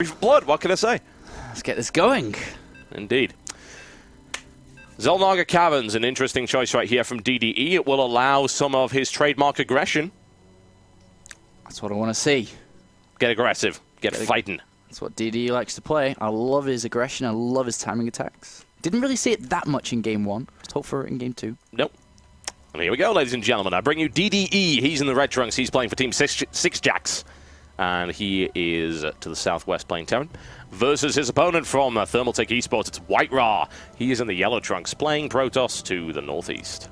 hungry for blood. What can I say? Let's get this going. Indeed. Xel'Naga Caverns, an interesting choice right here from DDE. It will allow some of his trademark aggression. That's what I want to see. Get aggressive. Get fighting. That's what DDE likes to play. I love his aggression. I love his timing attacks. Didn't really see it that much in Game 1. Just hope for it in Game 2. Nope. And here we go, ladies and gentlemen. I bring you DDE. He's in the red trunks. He's playing for Team Six Jacks. And he is to the southwest playing Terran. Versus his opponent from Thermaltake Esports. It's White Ra. He is in the yellow trunks playing Protoss to the northeast.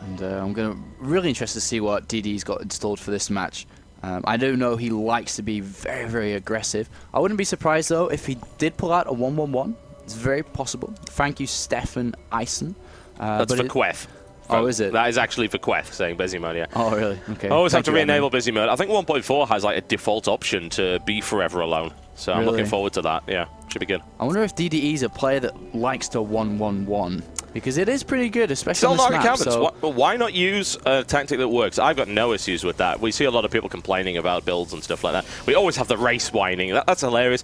And I'm really interested to see what DDE's got installed for this match. I do know he likes to be very, very aggressive. I wouldn't be surprised, though, if he did pull out a 1-1-1. It's very possible. Thank you, Stefan Eisen. That's for Queth. Oh, is it? That is actually for Queth, saying busy mode, yeah. Oh, really? Okay. I always have to re-enable busy mode. I think 1.4 has like a default option to be forever alone. So I'm looking forward to that. Yeah, should be good. I wonder if DDE's a player that likes to 1-1-1. Because it is pretty good, especially on this map. So why not use a tactic that works? I've got no issues with that. We see a lot of people complaining about builds and stuff like that. We always have the race whining. That's hilarious.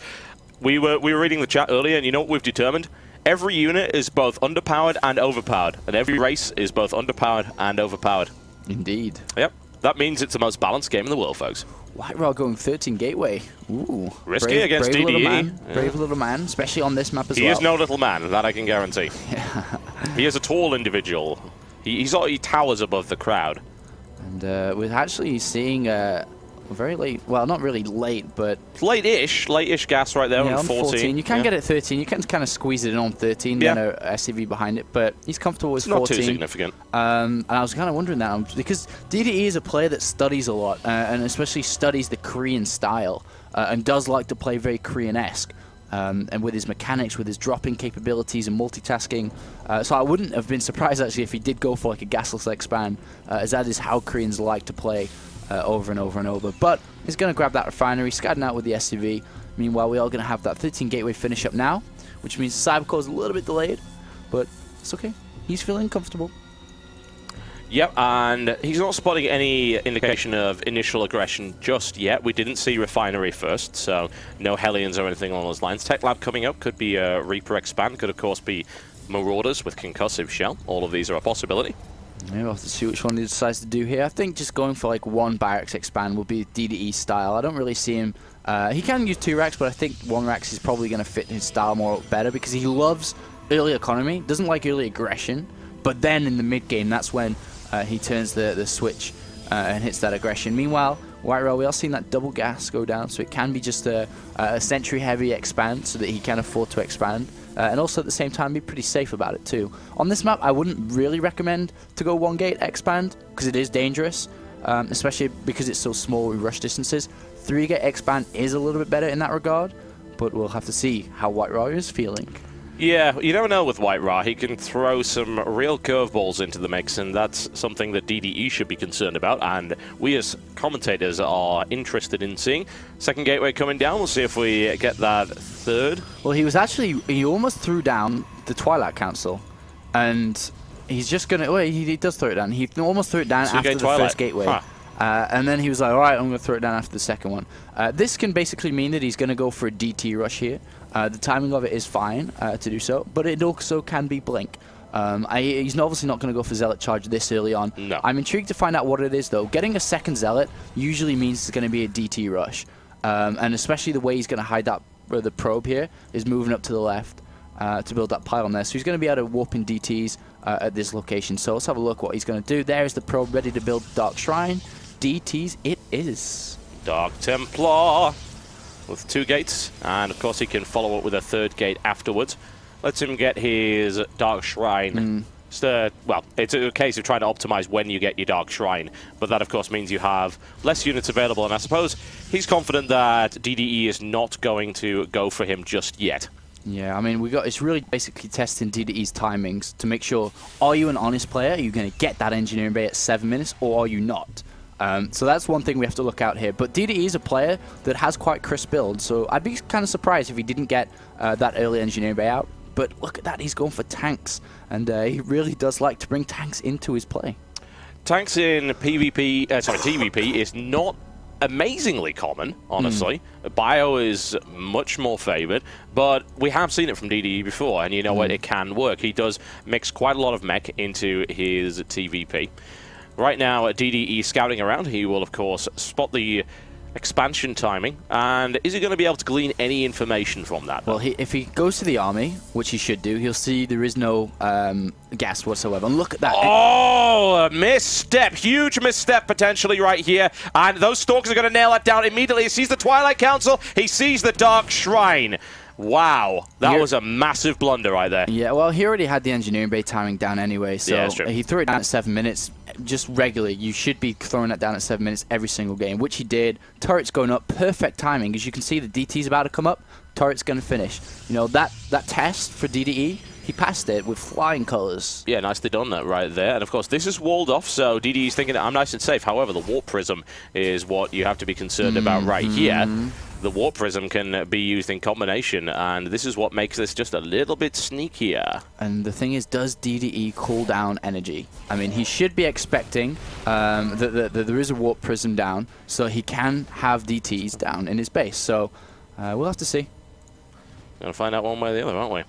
We were reading the chat earlier, and you know what we've determined? Every unit is both underpowered and overpowered, and every race is both underpowered and overpowered. Indeed. Yep. That means it's the most balanced game in the world, folks. White Ra going 13 gateway. Ooh. Risky against DDE. Little man. Yeah. Brave little man, especially on this map as well. He is no little man, that I can guarantee. He is a tall individual. He towers above the crowd. And we're actually seeing very late, well, not really late, but... Late-ish gas right there on 14. You can get it 13. You can kind of squeeze it in on 13, then a SCV behind it, but he's comfortable with 14. Not too significant. And I was kind of wondering that, because DDE is a player that studies a lot, and especially studies the Korean style, and does like to play very Korean-esque. And with his mechanics, with his dropping capabilities and multitasking. So I wouldn't have been surprised, actually, if he did go for like a gasless expand, as that is how Koreans like to play over and over and over. But he's going to grab that refinery, scatting out with the SCV. Meanwhile, we are going to have that 13 gateway finish up now, which means the Cybercore is a little bit delayed, but it's okay. He's feeling comfortable. Yep, and he's not spotting any indication of initial aggression just yet. We didn't see Refinery first, so no Hellions or anything along those lines. Tech Lab coming up could be a Reaper Expand, could of course be Marauders with Concussive Shell. All of these are a possibility. Yeah, we'll have to see which one he decides to do here. I think just going for like one Barracks Expand will be DDE style. I don't really see him... he can use 2 racks, but I think 1 racks is probably going to fit his style more better because he loves early economy, doesn't like early aggression, but then in the mid-game, that's when he turns the switch and hits that aggression. Meanwhile, White Ra, we are seeing that double gas go down, so it can be just a sentry-heavy expand so that he can afford to expand. And also at the same time be pretty safe about it too. On this map, I wouldn't really recommend to go 1 gate expand because it is dangerous, especially because it's so small with rush distances. 3 gate expand is a little bit better in that regard, but we'll have to see how White Ra is feeling. Yeah, you don't know with White Ra. He can throw some real curveballs into the mix, and that's something that DDE should be concerned about, and we as commentators are interested in seeing. Second gateway coming down. We'll see if we get that third. Well, he almost threw down the Twilight Council, and he's just going to... Well, he does throw it down. He almost threw it down after the first gateway. Huh. And then he was like, all right, I'm going to throw it down after the second one. This can basically mean that he's going to go for a DT rush here. The timing of it is fine to do so, but it also can be blink. He's obviously not going to go for Zealot Charge this early on. No. I'm intrigued to find out what it is, though. Getting a second Zealot usually means it's going to be a DT rush. And especially the way he's going to hide that, the probe here is moving up to the left to build that pylon there. So he's going to be able to warp in DTs at this location. So let's have a look what he's going to do. There's the probe ready to build Dark Shrine. DTs it is. Dark Templar with 2 gates, and of course he can follow up with a 3rd gate afterwards. Lets him get his Dark Shrine. Well, it's a case of trying to optimize when you get your Dark Shrine, but that of course means you have less units available, and I suppose he's confident that DDE is not going to go for him just yet. Yeah, I mean, it's really basically testing DDE's timings to make sure, are you an honest player? Are you going to get that Engineering Bay at 7 minutes, or are you not? So that's one thing we have to look out here. But DDE is a player that has quite crisp builds, so I'd be kind of surprised if he didn't get that early Engineering Bay out. But look at that, he's going for tanks, and he really does like to bring tanks into his play. Tanks in PvP, TvP is not amazingly common, honestly. Bio is much more favored, but we have seen it from DDE before, and you know what? It can work. He does mix quite a lot of mech into his TVP. Right now, DDE scouting around, he will, of course, spot the expansion timing, and is he going to be able to glean any information from that? Well, if he goes to the army, which he should do, he'll see there is no gas whatsoever. And look at that. Oh, a misstep. Huge misstep potentially right here. And those Stalkers are going to nail that down immediately. He sees the Twilight Council. He sees the Dark Shrine. Wow, that was a massive blunder right there. Yeah, well, he already had the engineering bay timing down anyway, so yeah, he threw it down at 7 minutes. Just regularly, you should be throwing that down at 7 minutes every single game, which he did. Turret's going up, perfect timing. As you can see, the DT's about to come up, turret's going to finish. You know, that test for DDE, he passed it with flying colors. Yeah, nicely done that right there. And of course, this is walled off, so DDE's thinking, I'm nice and safe. However, the Warp Prism is what you have to be concerned about right here. The Warp Prism can be used in combination, and this is what makes this just a little bit sneakier. And the thing is, does DDE cool down energy? I mean, he should be expecting that there is a Warp Prism down, so he can have DTs down in his base. So we'll have to see. Gonna find out one way or the other, aren't we?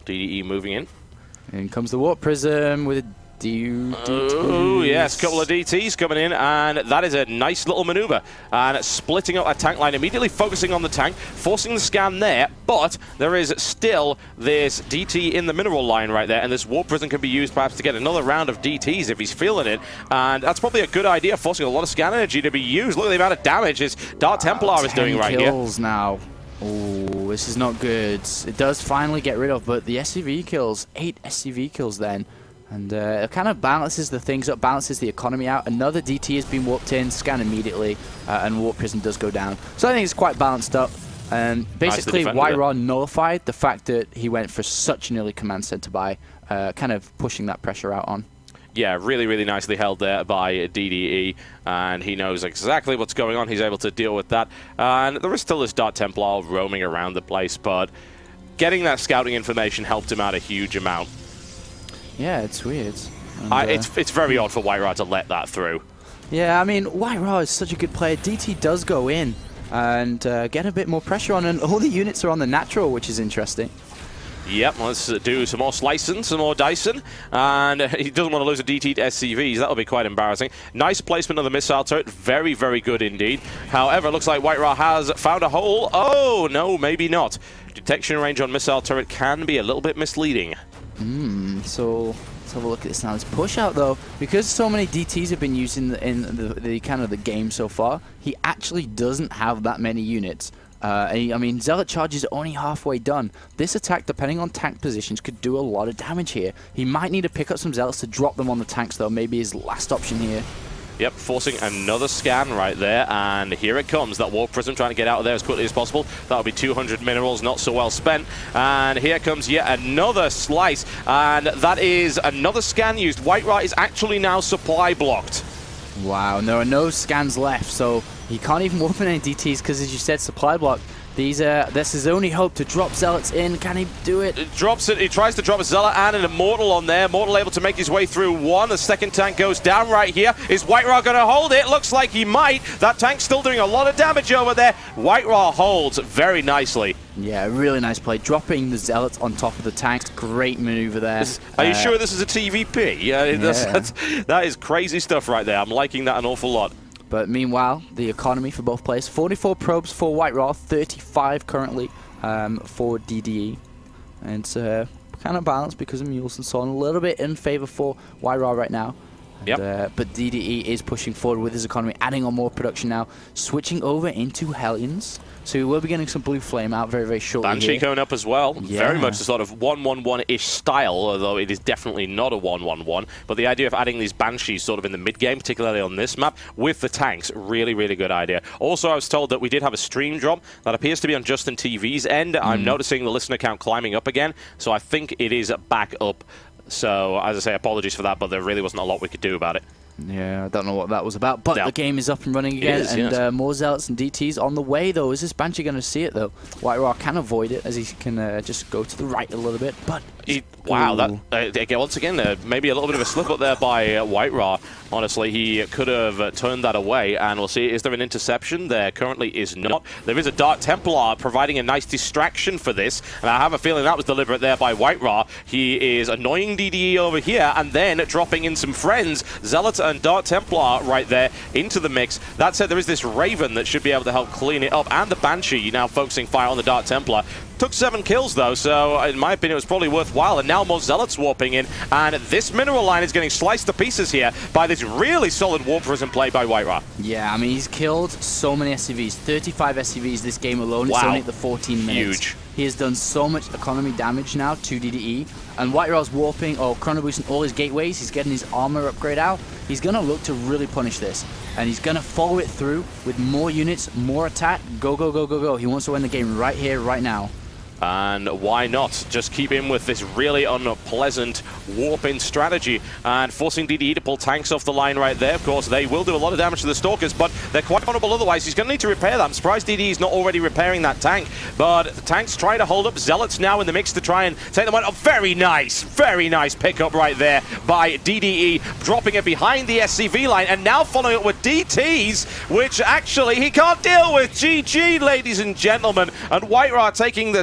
DDE moving in. In comes the Warp Prism with a Oh, yes, a couple of DTs coming in, and that is a nice little maneuver. And splitting up that tank line, immediately focusing on the tank, forcing the scan there, but there is still this DT in the mineral line right there, and this Warp Prism can be used perhaps to get another round of DTs if he's feeling it, and that's probably a good idea, forcing a lot of scan energy to be used. Look at the amount of damage his Dark Templar is doing right here. 10 kills now. Oh, this is not good. It does finally get rid of, but the SCV kills, 8 SCV kills then. And it kind of balances the things up, balances the economy out. Another DT has been warped in, scan immediately, and Warp Prism does go down. So I think it's quite balanced up. And basically, White nullified the fact that he went for such an early command center by kind of pushing that pressure out on. Yeah, really, really nicely held there by DDE, and he knows exactly what's going on. He's able to deal with that. And there is still this Dark Templar roaming around the place, but getting that scouting information helped him out a huge amount. Yeah, it's weird. And, it's very odd for White to let that through. Yeah, I mean, White is such a good player. DT does go in and get a bit more pressure on, and all the units are on the natural, which is interesting. Yep, let's do some more slicing, some more dicing, and he doesn't want to lose a DT to SCVs. That'll be quite embarrassing. Nice placement of the missile turret, very, very good indeed. However, it looks like White has found a hole. Oh, no, maybe not. Detection range on missile turret can be a little bit misleading. So let's have a look at this now. This push out though, because so many DTs have been used in the kind of the game so far, he actually doesn't have that many units. I mean, Zealot charge is only halfway done. This attack, depending on tank positions, could do a lot of damage here. He might need to pick up some Zealots to drop them on the tanks though, maybe his last option here. Yep, forcing another scan right there, and here it comes. That Warp Prism trying to get out of there as quickly as possible. That'll be 200 minerals, not so well spent. And here comes yet another slice, and that is another scan used. White is actually now supply blocked. Wow, and there are no scans left, so he can't even warp in any DTs because, as you said, supply block. This is only hope to drop Zealots in. Can he do it? Drops it. He tries to drop a Zealot and an Immortal on there. Mortal able to make his way through one. The second tank goes down right here. Is White going to hold it? Looks like he might. That tank's still doing a lot of damage over there. White holds very nicely. Yeah, really nice play. Dropping the Zealots on top of the tanks. Great maneuver there. Are you sure this is a TVP? Yeah. That is crazy stuff right there. I'm liking that an awful lot. But meanwhile, the economy for both players, 44 probes for White, 35 currently for DDE. And it's kind of balanced because of mules and so on. A little bit in favor for White right now. Yep. But DDE is pushing forward with his economy, adding on more production now, switching over into Hellions. So we will be getting some Blue Flame out very, very shortly. Banshee here. going up as well. Yeah. Very much a sort of 1-1-1-ish style, although it is definitely not a 1-1-1. But the idea of adding these Banshees sort of in the mid-game, particularly on this map, with the tanks, really, really good idea. Also, I was told that we did have a stream drop that appears to be on Justin TV's end. I'm noticing the listener count climbing up again, so I think it is back up. So, as I say, apologies for that, but there really wasn't a lot we could do about it. Yeah, I don't know what that was about, but the game is up and running again, and more Zealots and DTs on the way, though. Is this Banshee going to see it, though? White can avoid it, as he can just go to the right a little bit, but Wow, that again, once again, maybe a little bit of a slip up there by White Raw. Honestly, he could have turned that away, and we'll see. Is there an interception? There currently is not. There is a Dark Templar providing a nice distraction for this, and I have a feeling that was deliberate there by White Raw. He is annoying DDE over here, and then dropping in some friends, Zealot and Dark Templar right there into the mix. That said, there is this Raven that should be able to help clean it up, and the Banshee now focusing fire on the Dark Templar. Took 7 kills though, so in my opinion it was probably worthwhile, and now more Zealots warping in, and this mineral line is getting sliced to pieces here by this really solid warp prism play by White Raw. Yeah, I mean, he's killed so many SCVs, 35 SCVs this game alone. Wow. It's only at the 14 minutes. Huge. He has done so much economy damage now to DDE, and White Raw's warping or chrono boosting all his gateways. He's getting his armor upgrade out. He's going to look to really punish this, and he's going to follow it through with more units, more attack. Go, go, go, go, go. He wants to win the game right here, right now. And why not? Just keep in with this really unpleasant warping strategy and forcing DDE to pull tanks off the line right there. Of course, they will do a lot of damage to the Stalkers, but they're quite vulnerable otherwise. He's going to need to repair that. I'm surprised DDE is not already repairing that tank, but the tanks try to hold up. Zealots now in the mix to try and take them out. Oh, very nice pickup right there by DDE, dropping it behind the SCV line, and now following it with DTs, which actually he can't deal with. GG, ladies and gentlemen, and White Raw taking the